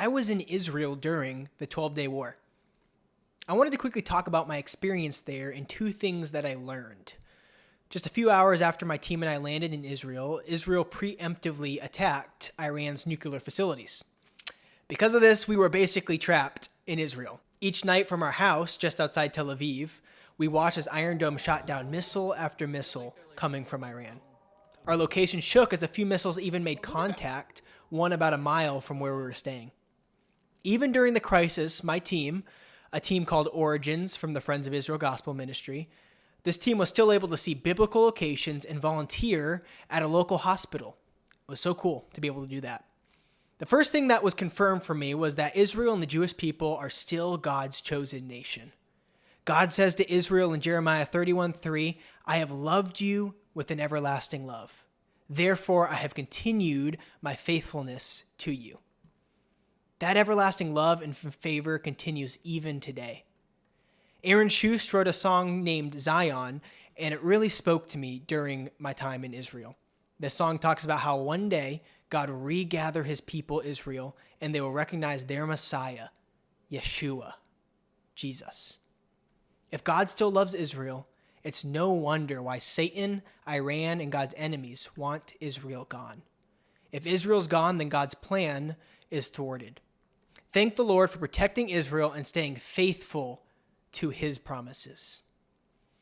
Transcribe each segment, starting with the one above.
I was in Israel during the 12-Day War. I wanted to quickly talk about my experience there and two things that I learned. Just a few hours after my team and I landed in Israel, Israel preemptively attacked Iran's nuclear facilities. Because of this, we were basically trapped in Israel. Each night from our house just outside Tel Aviv, we watched as Iron Dome shot down missile after missile coming from Iran. Our location shook as a few missiles even made contact, one about a mile from where we were staying. Even during the crisis, my team, a team called Origins from the Friends of Israel Gospel Ministry, this team was still able to see biblical locations and volunteer at a local hospital. It was so cool to be able to do that. The first thing that was confirmed for me was that Israel and the Jewish people are still God's chosen nation. God says to Israel in Jeremiah 31:3, "I have loved you with an everlasting love. Therefore, I have continued my faithfulness to you." That everlasting love and favor continues even today. Aaron Schust wrote a song named Zion, and it really spoke to me during my time in Israel. This song talks about how one day God will regather his people Israel, and they will recognize their Messiah, Yeshua, Jesus. If God still loves Israel, it's no wonder why Satan, Iran, and God's enemies want Israel gone. If Israel's gone, then God's plan is thwarted. Thank the Lord for protecting Israel and staying faithful to his promises.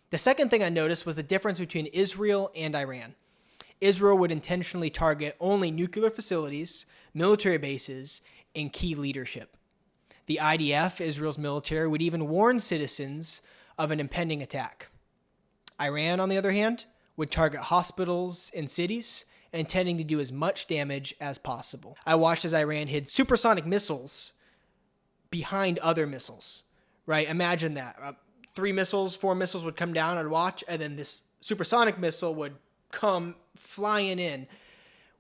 The second thing I noticed was the difference between Israel and Iran. Israel would intentionally target only nuclear facilities, military bases, and key leadership. The IDF, Israel's military, would even warn citizens of an impending attack. Iran, on the other hand, would target hospitals and cities, intending to do as much damage as possible. I watched as Iran hid supersonic missiles behind other missiles, right? Imagine that. 3 missiles, 4 missiles would come down, I'd watch, and then this supersonic missile would come flying in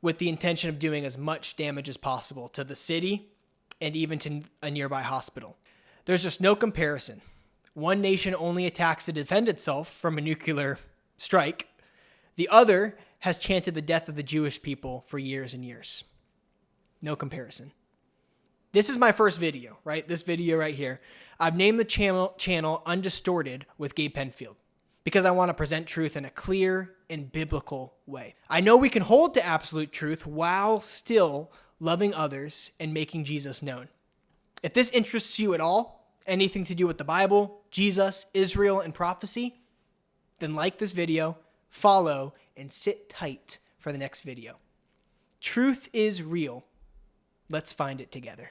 with the intention of doing as much damage as possible to the city and even to a nearby hospital. There's just no comparison. One nation only attacks to defend itself from a nuclear strike. The other has chanted the death of the Jewish people for years and years. No comparison. This is my first video, right? This video right here. I've named the channel Undistorted with Gabe Penfield because I want to present truth in a clear and biblical way. I know we can hold to absolute truth while still loving others and making Jesus known. If this interests you at all, anything to do with the Bible, Jesus, Israel, and prophecy, then like this video, follow, and sit tight for the next video. Truth is real. Let's find it together.